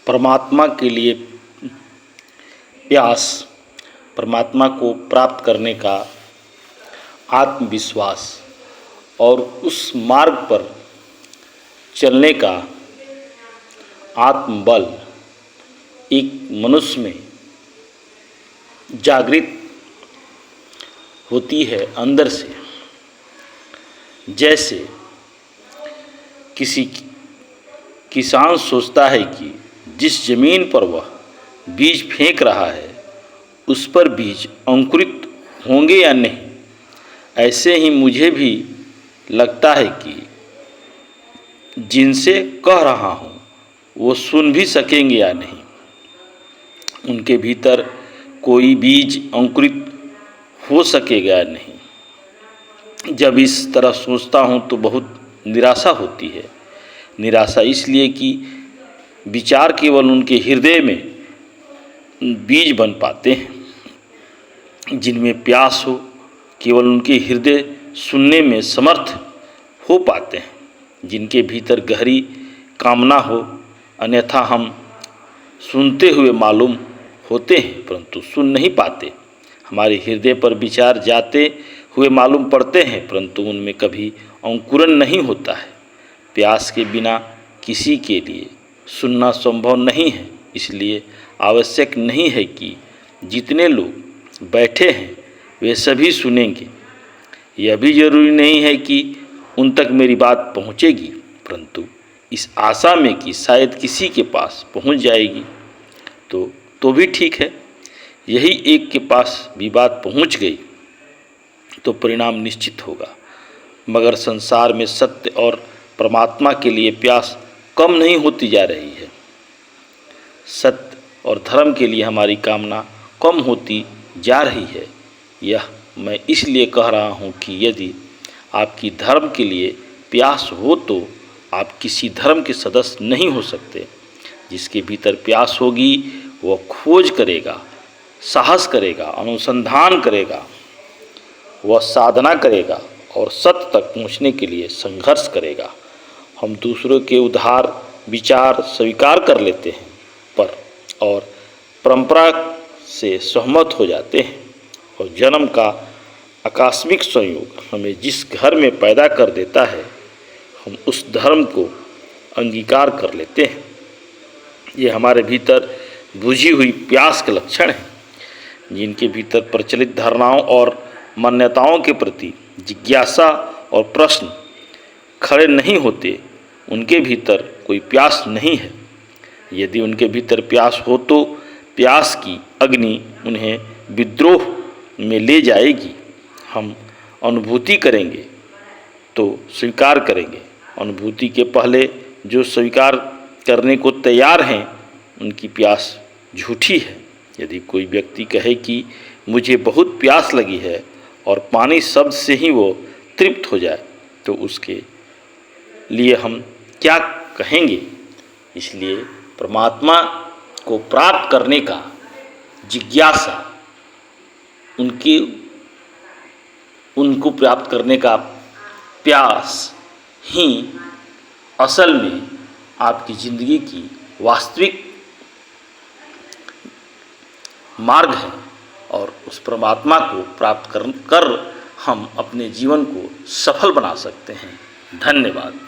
परमात्मा के लिए प्यास, परमात्मा को प्राप्त करने का आत्मविश्वास और उस मार्ग पर चलने का आत्मबल एक मनुष्य में जागृत होती है अंदर से। जैसे किसी किसान सोचता है कि जिस जमीन पर वह बीज फेंक रहा है उस पर बीज अंकुरित होंगे या नहीं, ऐसे ही मुझे भी लगता है कि जिनसे कह रहा हूँ वो सुन भी सकेंगे या नहीं, उनके भीतर कोई बीज अंकुरित हो सकेगा या नहीं। जब इस तरह सोचता हूँ तो बहुत निराशा होती है। निराशा इसलिए कि विचार केवल उनके हृदय में बीज बन पाते हैं जिनमें प्यास हो, केवल उनके हृदय सुनने में समर्थ हो पाते हैं, जिनके भीतर गहरी कामना हो। अन्यथा हम सुनते हुए मालूम होते हैं परंतु सुन नहीं पाते। हमारे हृदय पर विचार जाते हुए मालूम पड़ते हैं परंतु उनमें कभी अंकुरण नहीं होता है। प्यास के बिना किसी के लिए सुनना संभव नहीं है। इसलिए आवश्यक नहीं है कि जितने लोग बैठे हैं वे सभी सुनेंगे। यह भी जरूरी नहीं है कि उन तक मेरी बात पहुंचेगी, परंतु इस आशा में कि शायद किसी के पास पहुंच जाएगी तो भी ठीक है। यही एक के पास भी बात पहुंच गई तो परिणाम निश्चित होगा। मगर संसार में सत्य और परमात्मा के लिए प्यास कम नहीं होती जा रही है। सत्य और धर्म के लिए हमारी कामना कम होती जा रही है। यह मैं इसलिए कह रहा हूँ कि यदि आपकी धर्म के लिए प्यास हो तो आप किसी धर्म के सदस्य नहीं हो सकते। जिसके भीतर प्यास होगी वह खोज करेगा, साहस करेगा, अनुसंधान करेगा, वह साधना करेगा और सत्य तक पहुँचने के लिए संघर्ष करेगा। हम दूसरों के उदार विचार स्वीकार कर लेते हैं और परंपरा से सहमत हो जाते हैं और जन्म का आकस्मिक संयोग हमें जिस घर में पैदा कर देता है हम उस धर्म को अंगीकार कर लेते हैं। ये हमारे भीतर बुझी हुई प्यास के लक्षण हैं। जिनके भीतर प्रचलित धारणाओं और मान्यताओं के प्रति जिज्ञासा और प्रश्न खड़े नहीं होते, उनके भीतर कोई प्यास नहीं है। यदि उनके भीतर प्यास हो तो प्यास की अग्नि उन्हें विद्रोह में ले जाएगी। हम अनुभूति करेंगे तो स्वीकार करेंगे। अनुभूति के पहले जो स्वीकार करने को तैयार हैं उनकी प्यास झूठी है। यदि कोई व्यक्ति कहे कि मुझे बहुत प्यास लगी है और पानी शब्द से ही वो तृप्त हो जाए तो उसके लिए हम क्या कहेंगे। इसलिए परमात्मा को प्राप्त करने का जिज्ञासा, उनको प्राप्त करने का प्यास ही असल में आपकी ज़िंदगी की वास्तविक मार्ग है और उस परमात्मा को प्राप्त कर हम अपने जीवन को सफल बना सकते हैं। धन्यवाद।